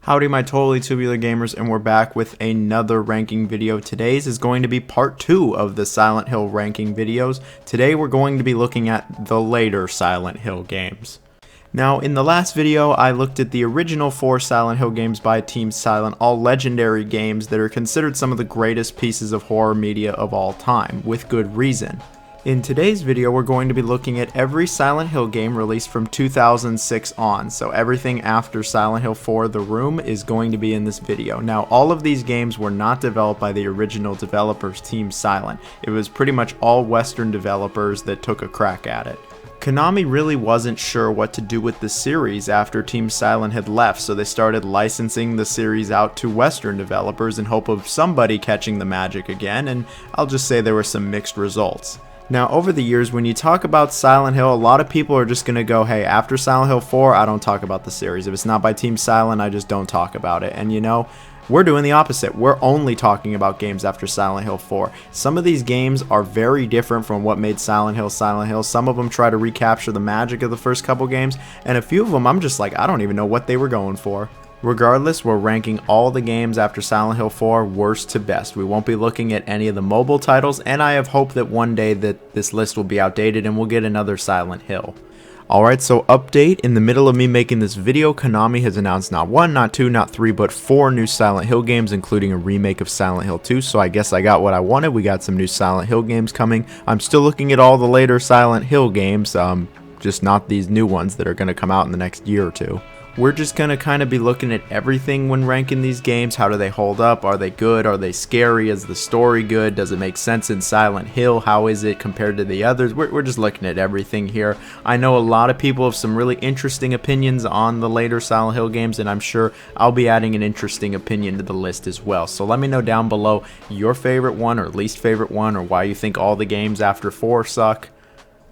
Howdy my totally tubular gamers, and we're back with another ranking video. Today's is going to be part 2 of the Silent Hill ranking videos. Today we're going to be looking at the later Silent Hill games. Now in the last video I looked at the original 4 Silent Hill games by Team Silent, all legendary games that are considered some of the greatest pieces of horror media of all time, with good reason. In today's video, we're going to be looking at every Silent Hill game released from 2006 on, so everything after Silent Hill 4 The Room is going to be in this video. Now, all of these games were not developed by the original developers, Team Silent. It was pretty much all Western developers that took a crack at it. Konami really wasn't sure what to do with the series after Team Silent had left, so they started licensing the series out to Western developers in hope of somebody catching the magic again, and I'll just say there were some mixed results. Now, over the years, when you talk about Silent Hill, a lot of people are just going to go, hey, after Silent Hill 4, I don't talk about the series. If it's not by Team Silent, I just don't talk about it. And you know, we're doing the opposite. We're only talking about games after Silent Hill 4. Some of these games are very different from what made Silent Hill Silent Hill. Some of them try to recapture the magic of the first couple games, and a few of them I'm just like, I don't even know what they were going for. Regardless, we're ranking all the games after Silent Hill 4 worst to best. We won't be looking at any of the mobile titles, and I have hope that one day that this list will be outdated and we'll get another Silent Hill. Alright, so update, in the middle of me making this video, Konami has announced not 1, not 2, not 3, but 4 new Silent Hill games, including a remake of Silent Hill 2, so I guess I got what I wanted. We got some new Silent Hill games coming. I'm still looking at all the later Silent Hill games, just not these new ones that are going to come out in the next year or two. We're just going to kind of be looking at everything when ranking these games. How do they hold up? Are they good? Are they scary? Is the story good? Does it make sense in Silent Hill? How is it compared to the others? We're just looking at everything here. I know a lot of people have some really interesting opinions on the later Silent Hill games, and I'm sure I'll be adding an interesting opinion to the list as well. So let me know down below your favorite one or least favorite one, or why you think all the games after 4 suck.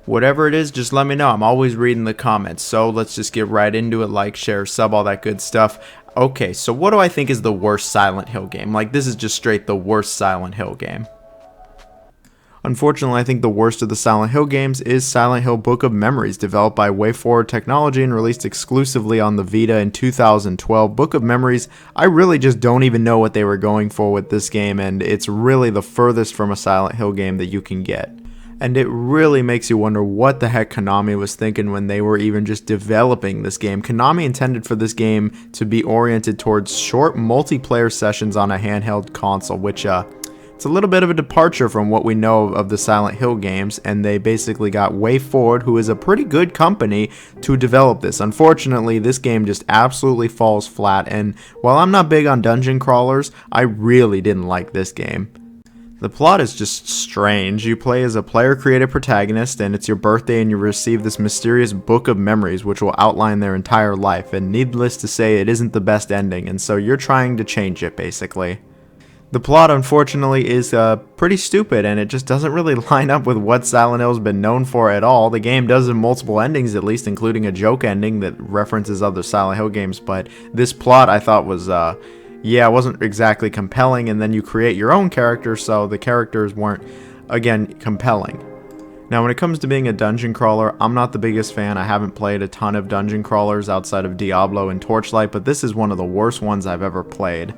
Whatever it is, just let me know. I'm always reading the comments. So let's just get right into it. Like, share, sub, all that good stuff. Okay, so what do I think is the worst Silent Hill game? Like, this is just straight the worst Silent Hill game. Unfortunately, I think the worst of the Silent Hill games is Silent Hill Book of Memories, developed by WayForward Technology and released exclusively on the Vita in 2012. Book of Memories, I really just don't even know what they were going for with this game, and it's really the furthest from a Silent Hill game that you can get. And it really makes you wonder what the heck Konami was thinking when they were even just developing this game. Konami intended for this game to be oriented towards short multiplayer sessions on a handheld console, which it's a little bit of a departure from what we know of the Silent Hill games, and they basically got WayForward, who is a pretty good company, to develop this. Unfortunately, this game just absolutely falls flat, and while I'm not big on dungeon crawlers, I really didn't like this game. The plot is just strange. You play as a player-created protagonist, and it's your birthday, and you receive this mysterious book of memories which will outline their entire life, and needless to say, it isn't the best ending, and so you're trying to change it, basically. The plot, unfortunately, is pretty stupid, and it just doesn't really line up with what Silent Hill's been known for at all. The game does have multiple endings, at least, including a joke ending that references other Silent Hill games, but this plot I thought was, yeah, it wasn't exactly compelling, and then you create your own character, so the characters weren't, again, compelling. Now, when it comes to being a dungeon crawler, I'm not the biggest fan. I haven't played a ton of dungeon crawlers outside of Diablo and Torchlight, but this is one of the worst ones I've ever played.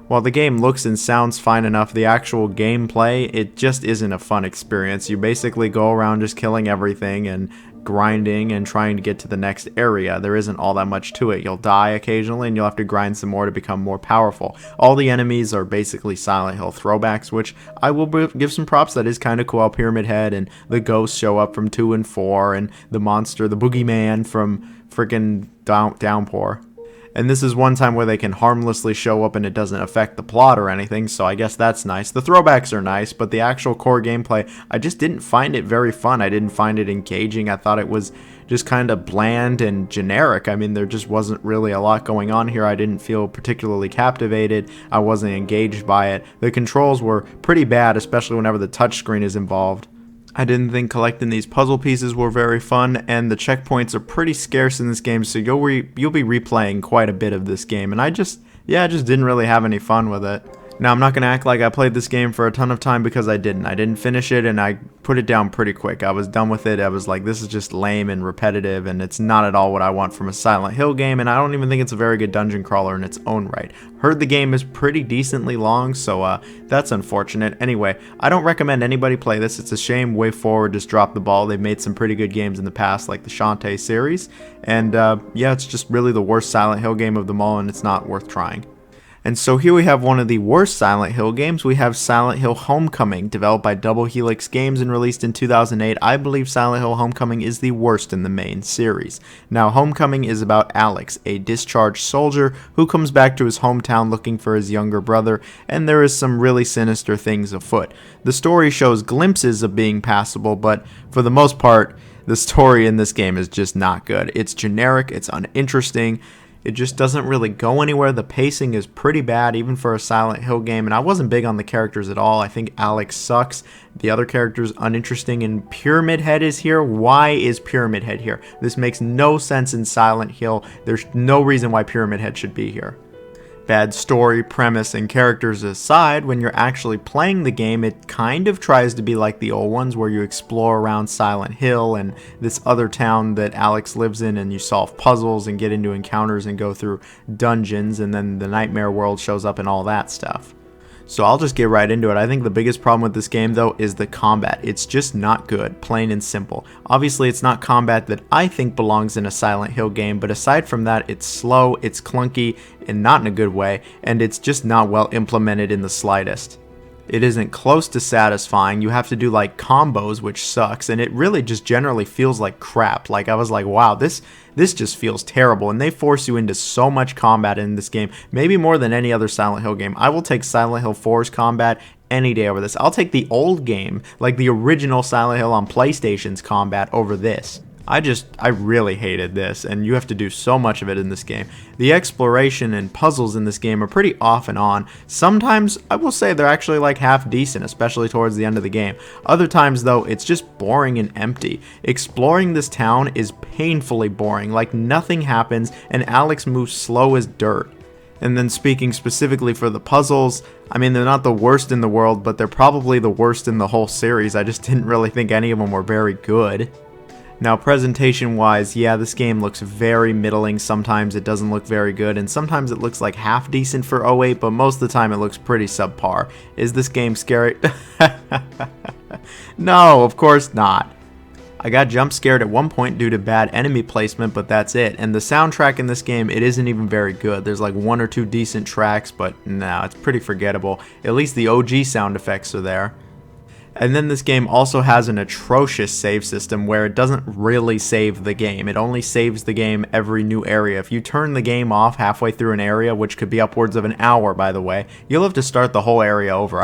While the game looks and sounds fine enough, the actual gameplay, it just isn't a fun experience. You basically go around just killing everything and grinding and trying to get to the next area. There isn't all that much to it. You'll die occasionally and you'll have to grind some more to become more powerful. All the enemies are basically Silent Hill throwbacks, which I will give some props. That is kind of cool. Pyramid Head and the ghosts show up from 2 and 4, and the monster, the boogeyman from freaking Downpour. And this is one time where they can harmlessly show up and it doesn't affect the plot or anything, so I guess that's nice. The throwbacks are nice, but the actual core gameplay, I just didn't find it very fun. I didn't find it engaging. I thought it was just kind of bland and generic. I mean, there just wasn't really a lot going on here. I didn't feel particularly captivated. I wasn't engaged by it. The controls were pretty bad, especially whenever the touchscreen is involved. I didn't think collecting these puzzle pieces were very fun, and the checkpoints are pretty scarce in this game, so you'll be replaying quite a bit of this game, and I just didn't really have any fun with it. Now, I'm not going to act like I played this game for a ton of time because I didn't. I didn't finish it, and I put it down pretty quick. I was done with it. I was like, this is just lame and repetitive, and it's not at all what I want from a Silent Hill game, and I don't even think it's a very good dungeon crawler in its own right. Heard the game is pretty decently long, so that's unfortunate. Anyway, I don't recommend anybody play this. It's a shame WayForward just dropped the ball. They've made some pretty good games in the past, like the Shantae series, and yeah, it's just really the worst Silent Hill game of them all, and it's not worth trying. And so here we have one of the worst Silent Hill games. We have Silent Hill Homecoming, developed by Double Helix Games and released in 2008. I believe Silent Hill Homecoming is the worst in the main series. Now, Homecoming is about Alex, a discharged soldier who comes back to his hometown looking for his younger brother, and there is some really sinister things afoot. The story shows glimpses of being passable, but for the most part, the story in this game is just not good. It's generic, it's uninteresting. It just doesn't really go anywhere. The pacing is pretty bad, even for a Silent Hill game, and I wasn't big on the characters at all. I think Alex sucks. The other characters uninteresting, and Pyramid Head is here. Why is Pyramid Head here? This makes no sense in Silent Hill. There's no reason why Pyramid Head should be here. Bad story, premise, and characters aside, when you're actually playing the game, it kind of tries to be like the old ones where you explore around Silent Hill and this other town that Alex lives in, and you solve puzzles and get into encounters and go through dungeons, and then the nightmare world shows up and all that stuff. So I'll just get right into it. I think the biggest problem with this game, though, is the combat. It's just not good, plain and simple. Obviously, it's not combat that I think belongs in a Silent Hill game, but aside from that, it's slow, it's clunky, and not in a good way, and it's just not well implemented in the slightest. It isn't close to satisfying. You have to do like combos, which sucks, and it really just generally feels like crap. Like, I was like, wow, this just feels terrible, and they force you into so much combat in this game, maybe more than any other Silent Hill game. I will take Silent Hill 4's combat any day over this. I'll take the old game, like the original Silent Hill on PlayStation's combat, over this. I really hated this, and you have to do so much of it in this game. The exploration and puzzles in this game are pretty off and on. Sometimes, I will say, they're actually like half decent, especially towards the end of the game. Other times, though, it's just boring and empty. Exploring this town is painfully boring, like nothing happens, and Alex moves slow as dirt. And then speaking specifically for the puzzles, I mean, they're not the worst in the world, but they're probably the worst in the whole series. I just didn't really think any of them were very good. Now, presentation-wise, yeah, this game looks very middling. Sometimes it doesn't look very good, and sometimes it looks like half decent for 08, but most of the time it looks pretty subpar. Is this game scary? No, of course not. I got jump scared at one point due to bad enemy placement, but that's it. And the soundtrack in this game, it isn't even very good. There's like one or two decent tracks, but no, it's pretty forgettable. At least the OG sound effects are there. And then this game also has an atrocious save system where it doesn't really save the game. It only saves the game every new area. If you turn the game off halfway through an area, which could be upwards of an hour, by the way, you'll have to start the whole area over.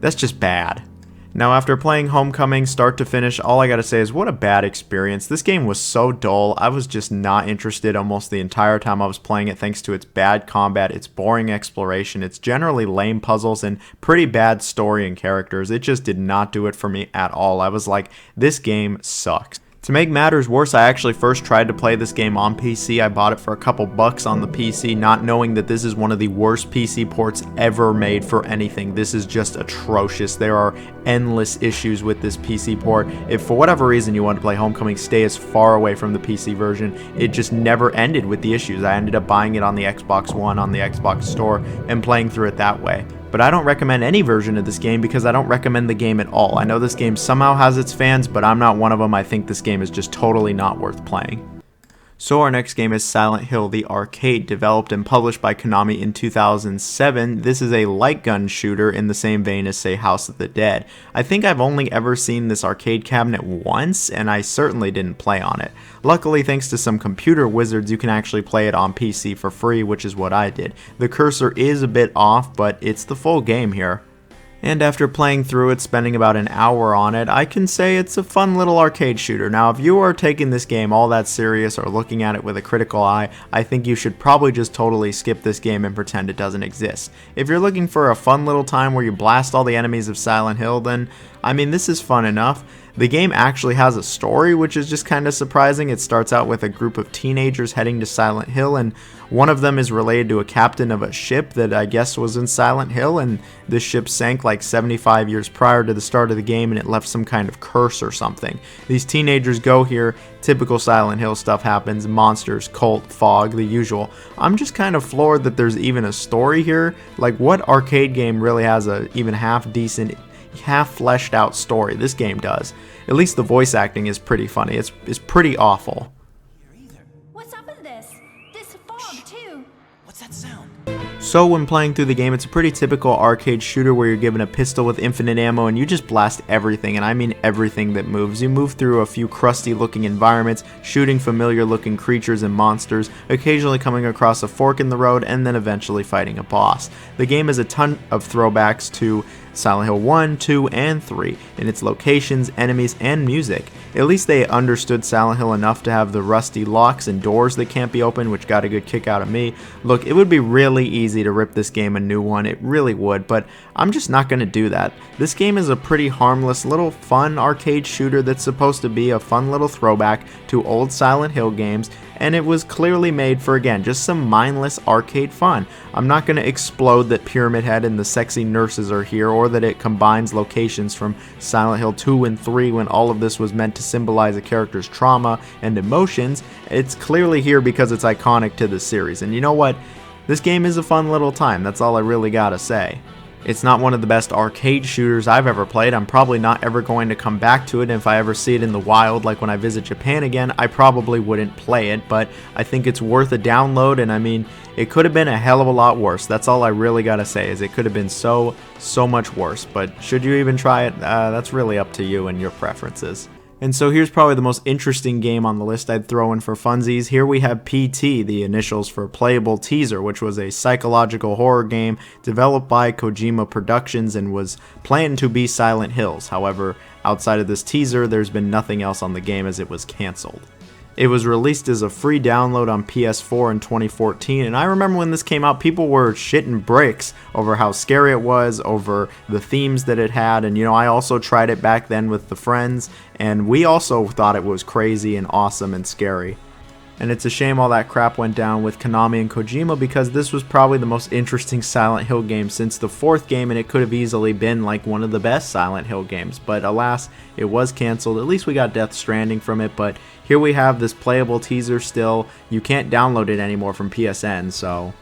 That's just bad. Now, after playing Homecoming start to finish, all I gotta say is what a bad experience. This game was so dull. I was just not interested almost the entire time I was playing it, thanks to its bad combat, its boring exploration, its generally lame puzzles, and pretty bad story and characters. It just did not do it for me at all. I was like, this game sucks. To make matters worse, I actually first tried to play this game on PC. I bought it for a couple bucks on the PC, not knowing that this is one of the worst PC ports ever made for anything. This is just atrocious. There are endless issues with this PC port. If for whatever reason you want to play Homecoming, stay as far away from the PC version. It just never ended with the issues. I ended up buying it on the Xbox One on the Xbox Store and playing through it that way. But I don't recommend any version of this game because I don't recommend the game at all. I know this game somehow has its fans, but I'm not one of them. I think this game is just totally not worth playing. So our next game is Silent Hill, the arcade, developed and published by Konami in 2007. This is a light gun shooter in the same vein as, say, House of the Dead. I think I've only ever seen this arcade cabinet once, and I certainly didn't play on it. Luckily, thanks to some computer wizards, you can actually play it on PC for free, which is what I did. The cursor is a bit off, but it's the full game here. And after playing through it, spending about an hour on it, I can say it's a fun little arcade shooter. Now, if you are taking this game all that serious or looking at it with a critical eye, I think you should probably just totally skip this game and pretend it doesn't exist. If you're looking for a fun little time where you blast all the enemies of Silent Hill, then I mean, this is fun enough. The game actually has a story, which is just kind of surprising. It starts out with a group of teenagers heading to Silent Hill, and one of them is related to a captain of a ship that I guess was in Silent Hill, and this ship sank like 75 years prior to the start of the game, and it left some kind of curse or something. These teenagers go here, typical Silent Hill stuff happens, monsters, cult, fog, the usual. I'm just kind of floored that there's even a story here. Like, what arcade game really has a even half decent, half fleshed out story? This game does. At least the voice acting is pretty funny. It's pretty awful. What's up with this? This fog too. What's that sound? So when playing through the game, it's a pretty typical arcade shooter where you're given a pistol with infinite ammo and you just blast everything, and I mean everything that moves. You move through a few crusty looking environments, shooting familiar looking creatures and monsters, occasionally coming across a fork in the road, and then eventually fighting a boss. The game has a ton of throwbacks to Silent Hill 1, 2, and 3 in its locations, enemies, and music. At least they understood Silent Hill enough to have the rusty locks and doors that can't be opened, which got a good kick out of me. Look, it would be really easy to rip this game a new one, it really would, but I'm just not going to do that. This game is a pretty harmless little fun arcade shooter that's supposed to be a fun little throwback to old Silent Hill games, and it was clearly made for, again, just some mindless arcade fun. I'm not going to explode that Pyramid Head and the sexy nurses are here, or that it combines locations from Silent Hill 2 and 3 when all of this was meant to symbolize a character's trauma and emotions. It's clearly here because it's iconic to the series, and you know what? This game is a fun little time, that's all I really gotta say. It's not one of the best arcade shooters I've ever played. I'm probably not ever going to come back to it. If I ever see it in the wild, like when I visit Japan again, I probably wouldn't play it, but I think it's worth a download, and I mean, it could have been a hell of a lot worse. That's all I really gotta say, is it could have been so much worse, but should you even try it? That's really up to you and your preferences. And so here's probably the most interesting game on the list I'd throw in for funsies. Here we have PT, the initials for Playable Teaser, which was a psychological horror game developed by Kojima Productions and was planned to be Silent Hills. However, outside of this teaser, there's been nothing else on the game as it was cancelled. It was released as a free download on PS4 in 2014, and I remember when this came out, people were shitting bricks over how scary it was, over the themes that it had, and you know, I also tried it back then with the friends, and we also thought it was crazy and awesome and scary. And it's a shame all that crap went down with Konami and Kojima, because this was probably the most interesting Silent Hill game since the fourth game, and it could have easily been like one of the best Silent Hill games. But alas, it was cancelled. At least we got Death Stranding from it, but here we have this Playable Teaser still. You can't download it anymore from PSN, so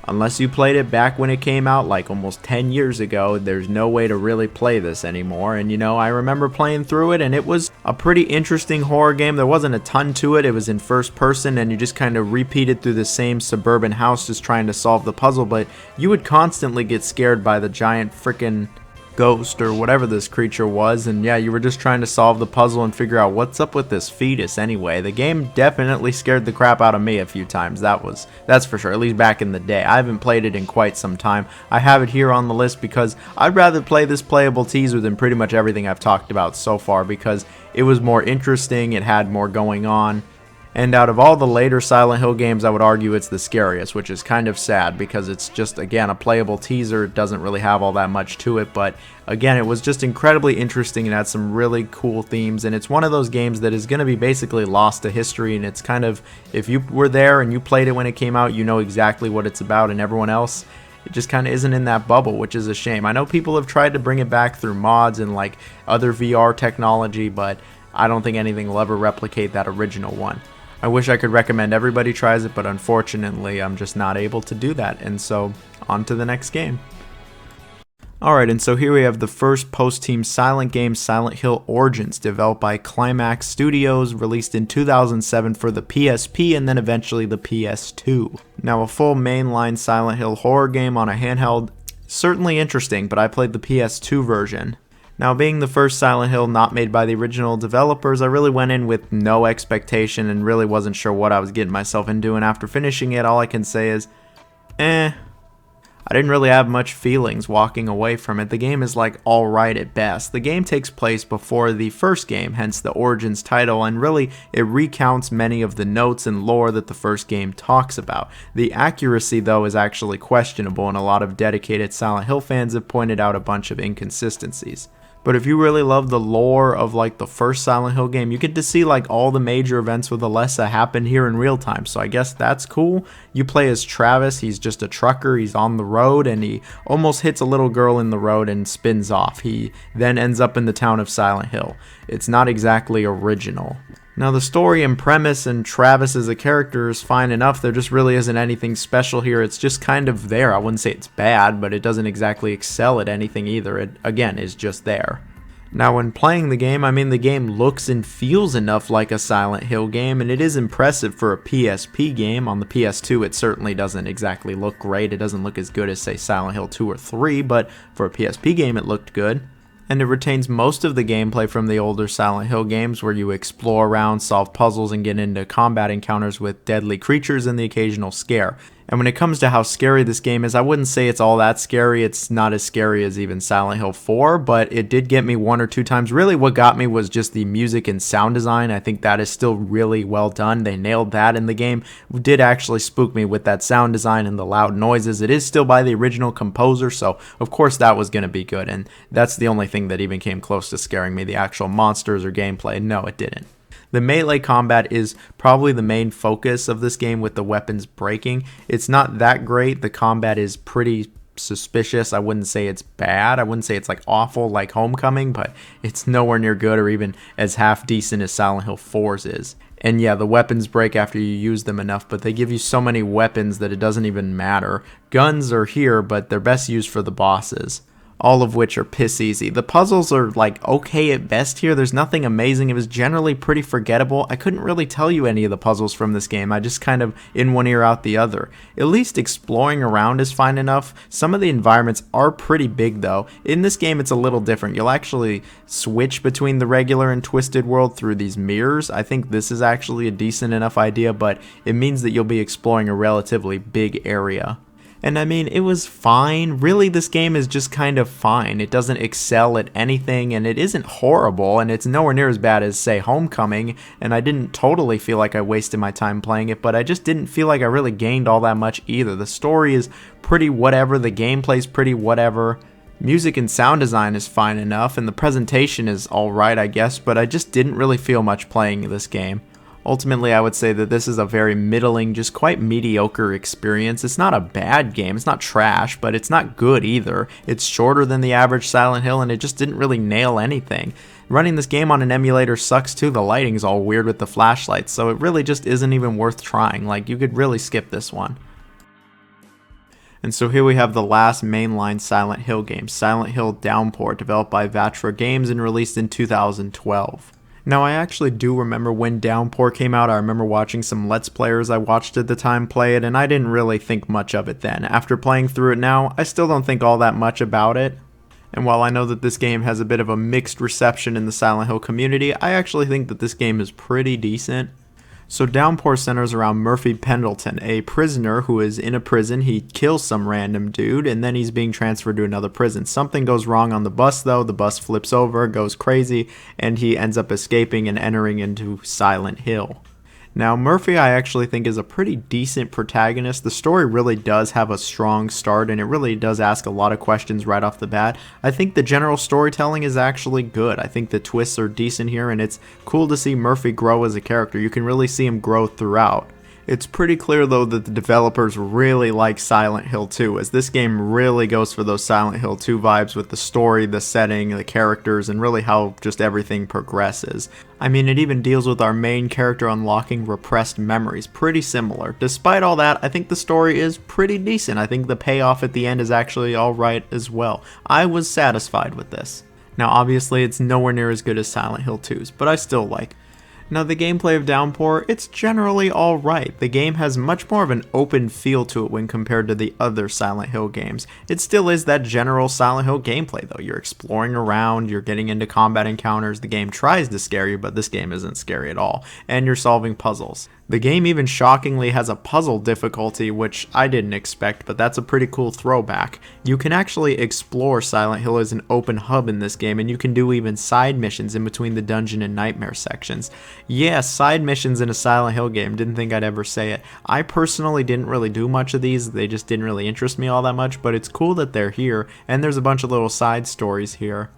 unless you played it back when it came out like almost 10 years ago, there's no way to really play this anymore. And you know, I remember playing through it, and it was a pretty interesting horror game. There wasn't a ton to it. It was in first person, and you just kind of repeated through the same suburban house just trying to solve the puzzle, but you would constantly get scared by the giant frickin' ghost or whatever this creature was, and yeah, you were just trying to solve the puzzle and figure out what's up with this fetus anyway. The game definitely scared the crap out of me a few times, that's for sure, at least back in the day. I haven't played it in quite some time. I have it here on the list because I'd rather play this Playable Teaser than pretty much everything I've talked about so far, because it was more interesting, it had more going on. And out of all the later Silent Hill games, I would argue it's the scariest, which is kind of sad because it's just, again, a playable teaser. It doesn't really have all that much to it, but again, it was just incredibly interesting and had some really cool themes, and it's one of those games that is going to be basically lost to history, and it's kind of, if you were there and you played it when it came out, you know exactly what it's about, and everyone else, it just kind of isn't in that bubble, which is a shame. I know people have tried to bring it back through mods and like other VR technology, but I don't think anything will ever replicate that original one. I wish I could recommend everybody tries it, but unfortunately I'm just not able to do that, and so on to the next game. Alright, and so here we have the first post-team Silent game, Silent Hill Origins, developed by Climax Studios, released in 2007 for the PSP and then eventually the PS2. Now, a full mainline Silent Hill horror game on a handheld, certainly interesting, but I played the PS2 version. Now, being the first Silent Hill not made by the original developers, I really went in with no expectation and really wasn't sure what I was getting myself into, and after finishing it, all I can say is, I didn't really have much feelings walking away from it. The game is like alright at best. The game takes place before the first game, hence the Origins title, and really it recounts many of the notes and lore that the first game talks about. The accuracy, though, is actually questionable, and a lot of dedicated Silent Hill fans have pointed out a bunch of inconsistencies. But if you really love the lore of like the first Silent Hill game, you get to see like all the major events with Alessa happen here in real time. So I guess that's cool. You play as Travis. He's just a trucker. He's on the road and he almost hits a little girl in the road and spins off. He then ends up in the town of Silent Hill. It's not exactly original. Now the story and premise and Travis as a character is fine enough. There just really isn't anything special here. It's just kind of there. I wouldn't say it's bad, but it doesn't exactly excel at anything either. It, again, is just there. Now when playing the game, I mean the game looks and feels enough like a Silent Hill game, and it is impressive for a PSP game. On the PS2 it certainly doesn't exactly look great. It doesn't look as good as say Silent Hill 2 or 3, but for a PSP game it looked good. And it retains most of the gameplay from the older Silent Hill games where you explore around, solve puzzles, and get into combat encounters with deadly creatures and the occasional scare. And when it comes to how scary this game is, I wouldn't say it's all that scary. It's not as scary as even Silent Hill 4, but it did get me one or two times. Really what got me was just the music and sound design. I think that is still really well done. They nailed that in the game. It did actually spook me with that sound design and the loud noises. It is still by the original composer, so of course that was going to be good. And that's the only thing that even came close to scaring me. The actual monsters or gameplay, no, it didn't. The melee combat is probably the main focus of this game with the weapons breaking. It's not that great. The combat is pretty suspicious. I wouldn't say it's bad. I wouldn't say it's like awful like Homecoming, but it's nowhere near good or even as half decent as Silent Hill 4's is. And yeah, the weapons break after you use them enough, but they give you so many weapons that it doesn't even matter. Guns are here, but they're best used for the bosses. All of which are piss easy. The puzzles are like okay at best here. There's nothing amazing. It was generally pretty forgettable. I couldn't really tell you any of the puzzles from this game. I just kind of in one ear out the other. At least exploring around is fine enough. Some of the environments are pretty big though. In this game it's a little different. You'll actually switch between the regular and twisted world through these mirrors. I think this is actually a decent enough idea, but it means that you'll be exploring a relatively big area. And I mean, it was fine. Really, this game is just kind of fine. It doesn't excel at anything, and it isn't horrible, and it's nowhere near as bad as, say, Homecoming, and I didn't totally feel like I wasted my time playing it, but I just didn't feel like I really gained all that much either. The story is pretty whatever, the gameplay's pretty whatever. Music and sound design is fine enough, and the presentation is alright, I guess, but I just didn't really feel much playing this game. Ultimately, I would say that this is a very middling, just quite mediocre experience. It's not a bad game, it's not trash, but it's not good either. It's shorter than the average Silent Hill, and it just didn't really nail anything. Running this game on an emulator sucks too. The lighting's all weird with the flashlights, so it really just isn't even worth trying. Like, you could really skip this one. And so here we have the last mainline Silent Hill game, Silent Hill Downpour, developed by Vatra Games and released in 2012. Now, I actually do remember when Downpour came out. I remember watching some Let's Players I watched at the time play it, and I didn't really think much of it then. After playing through it now, I still don't think all that much about it. And while I know that this game has a bit of a mixed reception in the Silent Hill community, I actually think that this game is pretty decent. So Downpour centers around Murphy Pendleton, a prisoner who is in a prison. He kills some random dude, and then he's being transferred to another prison. Something goes wrong on the bus, though. The bus flips over, goes crazy, and he ends up escaping and entering into Silent Hill. Now, Murphy I actually think is a pretty decent protagonist. The story really does have a strong start, and it really does ask a lot of questions right off the bat. I think the general storytelling is actually good. I think the twists are decent here, and it's cool to see Murphy grow as a character. You can really see him grow throughout. It's pretty clear though that the developers really like Silent Hill 2, as this game really goes for those Silent Hill 2 vibes with the story, the setting, the characters, and really how just everything progresses. I mean, it even deals with our main character unlocking repressed memories, pretty similar. Despite all that, I think the story is pretty decent. I think the payoff at the end is actually alright as well. I was satisfied with this. Now obviously it's nowhere near as good as Silent Hill 2's, but I still like. Now the gameplay of Downpour, it's generally alright. The game has much more of an open feel to it when compared to the other Silent Hill games. It still is that general Silent Hill gameplay though. You're exploring around, you're getting into combat encounters, the game tries to scare you, but this game isn't scary at all, and you're solving puzzles. The game even shockingly has a puzzle difficulty, which I didn't expect, but that's a pretty cool throwback. You can actually explore Silent Hill as an open hub in this game, and you can do even side missions in between the dungeon and nightmare sections. Yeah, side missions in a Silent Hill game, didn't think I'd ever say it. I personally didn't really do much of these, they just didn't really interest me all that much, but it's cool that they're here, and there's a bunch of little side stories here.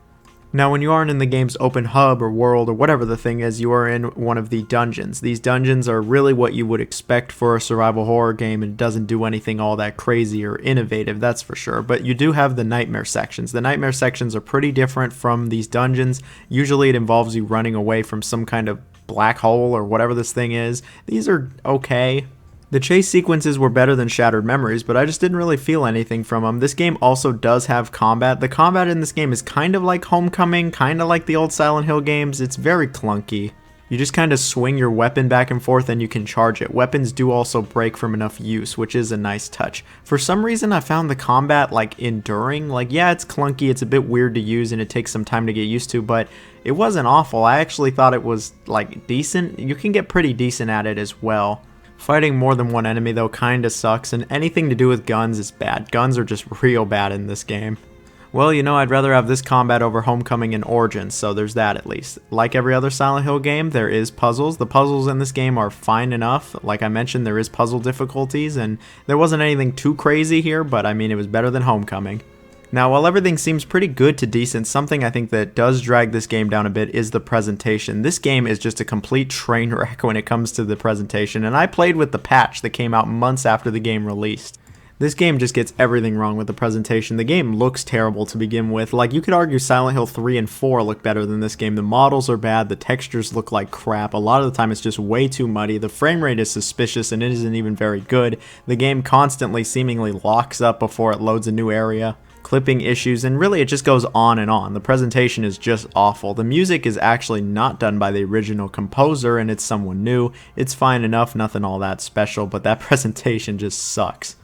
Now, when you aren't in the game's open hub or world or whatever the thing is, you are in one of the dungeons. These dungeons are really what you would expect for a survival horror game, and it doesn't do anything all that crazy or innovative, that's for sure. But you do have the nightmare sections. The nightmare sections are pretty different from these dungeons. Usually it involves you running away from some kind of black hole or whatever this thing is. These are okay. The chase sequences were better than Shattered Memories, but I just didn't really feel anything from them. This game also does have combat. The combat in this game is kind of like Homecoming, kind of like the old Silent Hill games. It's very clunky. You just kind of swing your weapon back and forth and you can charge it. Weapons do also break from enough use, which is a nice touch. For some reason, I found the combat enduring. Yeah, it's clunky, it's a bit weird to use, and it takes some time to get used to, but it wasn't awful. I actually thought it was decent. You can get pretty decent at it as well. Fighting more than one enemy though kinda sucks, and anything to do with guns is bad. Guns are just real bad in this game. Well, I'd rather have this combat over Homecoming and Origins, so there's that at least. Like every other Silent Hill game, there is puzzles. The puzzles in this game are fine enough. Like I mentioned, there is puzzle difficulties, and there wasn't anything too crazy here, but I mean, it was better than Homecoming. Now, while everything seems pretty good to decent, something I think that does drag this game down a bit is the presentation. This game is just a complete train wreck when it comes to the presentation, and I played with the patch that came out months after the game released. This game just gets everything wrong with the presentation. The game looks terrible to begin with. You could argue Silent Hill 3 and 4 look better than this game. The models are bad, the textures look like crap. A lot of the time it's just way too muddy. The frame rate is suspicious and it isn't even very good. The game constantly seemingly locks up before it loads a new area. Clipping issues, and really it just goes on and on. The presentation is just awful. The music is actually not done by the original composer and it's someone new. It's fine enough, nothing all that special, but that presentation just sucks.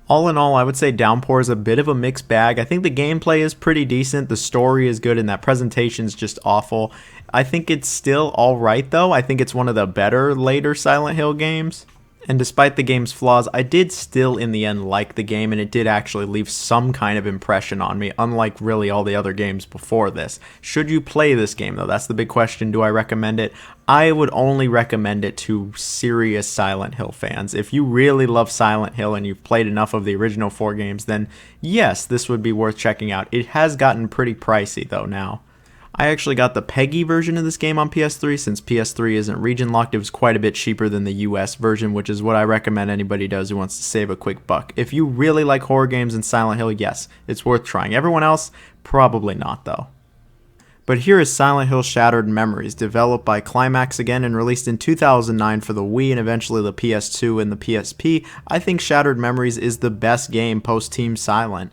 All in all, I would say Downpour is a bit of a mixed bag. I think the gameplay is pretty decent, the story is good, and that presentation is just awful. I think it's still alright though. I think it's one of the better later Silent Hill games. And despite the game's flaws, I did still in the end like the game, and it did actually leave some kind of impression on me, unlike really all the other games before this. Should you play this game though? That's the big question. Do I recommend it? I would only recommend it to serious Silent Hill fans. If you really love Silent Hill and you've played enough of the original 4 games, then yes, this would be worth checking out. It has gotten pretty pricey though now. I actually got the PEGI version of this game on PS3. Since PS3 isn't region locked, it was quite a bit cheaper than the US version, which is what I recommend anybody does who wants to save a quick buck. If you really like horror games and Silent Hill, yes, it's worth trying. Everyone else, probably not though. But here is Silent Hill Shattered Memories, developed by Climax again and released in 2009 for the Wii and eventually the PS2 and the PSP. I think Shattered Memories is the best game post Team Silent.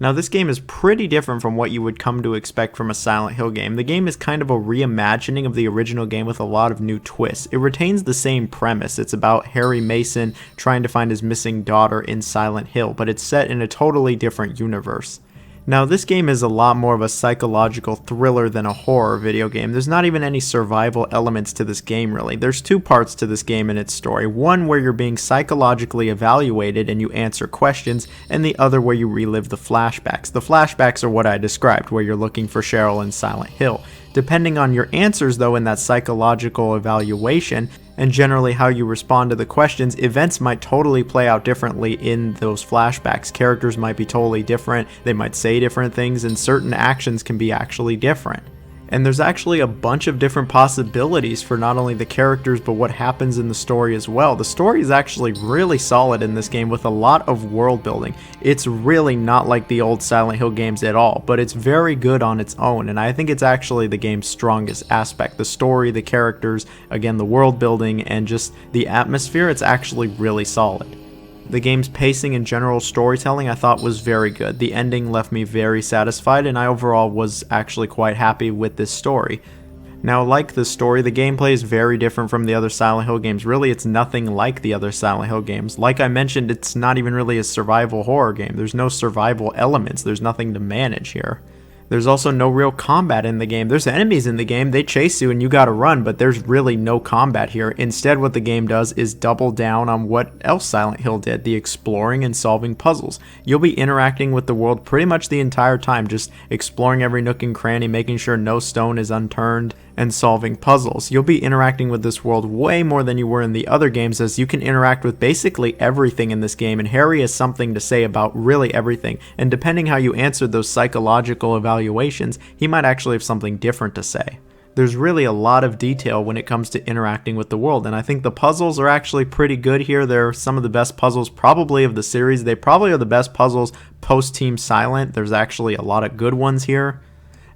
Now, this game is pretty different from what you would come to expect from a Silent Hill game. The game is kind of a reimagining of the original game with a lot of new twists. It retains the same premise. It's about Harry Mason trying to find his missing daughter in Silent Hill, but it's set in a totally different universe. Now, this game is a lot more of a psychological thriller than a horror video game. There's not even any survival elements to this game, really. There's 2 parts to this game and its story. One where you're being psychologically evaluated and you answer questions, and the other where you relive the flashbacks. The flashbacks are what I described, where you're looking for Cheryl in Silent Hill. Depending on your answers, though, in that psychological evaluation, and generally how you respond to the questions, events might totally play out differently in those flashbacks. Characters might be totally different, they might say different things, and certain actions can be actually different. And there's actually a bunch of different possibilities for not only the characters, but what happens in the story as well. The story is actually really solid in this game with a lot of world building. It's really not like the old Silent Hill games at all, but it's very good on its own, and I think it's actually the game's strongest aspect. The story, the characters, again, the world building, and just the atmosphere, it's actually really solid. The game's pacing and general storytelling I thought was very good. The ending left me very satisfied, and I overall was actually quite happy with this story. Now, like the story, the gameplay is very different from the other Silent Hill games. Really, it's nothing like the other Silent Hill games. Like I mentioned, it's not even really a survival horror game. There's no survival elements. There's nothing to manage here. There's also no real combat in the game. There's enemies in the game, they chase you and you gotta run, but there's really no combat here. Instead, what the game does is double down on what else Silent Hill did, the exploring and solving puzzles. You'll be interacting with the world pretty much the entire time, just exploring every nook and cranny, making sure no stone is unturned, and solving puzzles. You'll be interacting with this world way more than you were in the other games, as you can interact with basically everything in this game, and Harry has something to say about really everything, and depending how you answered those psychological evaluations, he might actually have something different to say. There's really a lot of detail when it comes to interacting with the world, and I think the puzzles are actually pretty good here. They're some of the best puzzles probably of the series. They probably are the best puzzles post Team Silent. There's actually a lot of good ones here.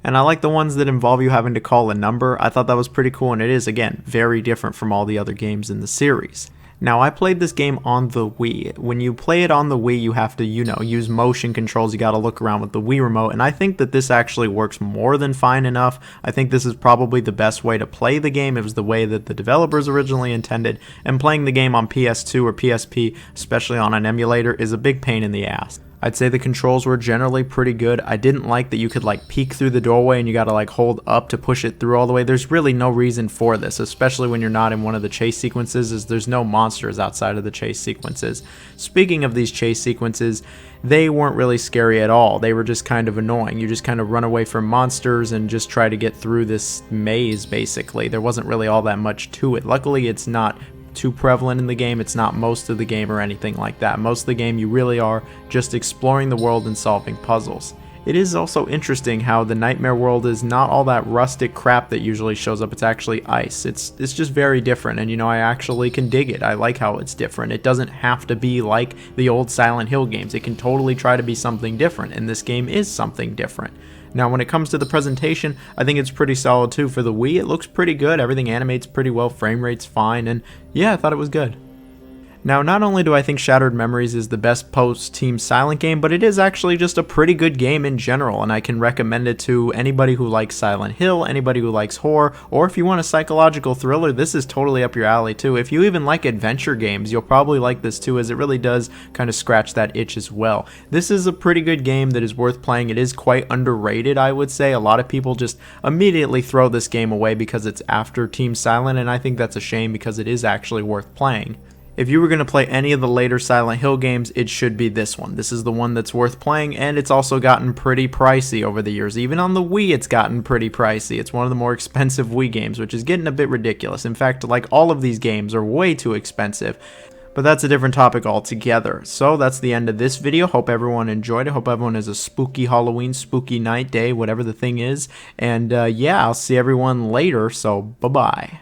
And I like the ones that involve you having to call a number. I thought that was pretty cool, and it is, again, very different from all the other games in the series. Now, I played this game on the Wii. When you play it on the Wii, you have to, use motion controls. You got to look around with the Wii remote, and I think that this actually works more than fine enough. I think this is probably the best way to play the game. It was the way that the developers originally intended, and playing the game on PS2 or PSP, especially on an emulator, is a big pain in the ass. I'd say the controls were generally pretty good. I didn't like that you could peek through the doorway and you gotta hold up to push it through all the way. There's really no reason for this, especially when you're not in one of the chase sequences, as there's no monsters outside of the chase sequences. Speaking of these chase sequences, they weren't really scary at all. They were just kind of annoying. You just kind of run away from monsters and just try to get through this maze, basically. There wasn't really all that much to it. Luckily, it's not too prevalent in the game. It's not most of the game or anything like that. Most of the game you really are just exploring the world and solving puzzles. It is also interesting how the Nightmare World is not all that rustic crap that usually shows up. It's actually ice. It's just very different, and I actually can dig it. I like how it's different. It doesn't have to be like the old Silent Hill games. It can totally try to be something different, and this game is something different. Now, when it comes to the presentation, I think it's pretty solid too. For the Wii, it looks pretty good. Everything animates pretty well, frame rate's fine, and yeah, I thought it was good. Now, not only do I think Shattered Memories is the best post-Team Silent game, but it is actually just a pretty good game in general, and I can recommend it to anybody who likes Silent Hill, anybody who likes horror, or if you want a psychological thriller, this is totally up your alley too. If you even like adventure games, you'll probably like this too, as it really does kind of scratch that itch as well. This is a pretty good game that is worth playing. It is quite underrated, I would say. A lot of people just immediately throw this game away because it's after Team Silent, and I think that's a shame because it is actually worth playing. If you were going to play any of the later Silent Hill games, it should be this one. This is the one that's worth playing, and it's also gotten pretty pricey over the years. Even on the Wii, it's gotten pretty pricey. It's one of the more expensive Wii games, which is getting a bit ridiculous. In fact, all of these games are way too expensive. But that's a different topic altogether. So that's the end of this video. Hope everyone enjoyed it. Hope everyone has a spooky Halloween, spooky night, day, whatever the thing is. And yeah, I'll see everyone later, so bye-bye.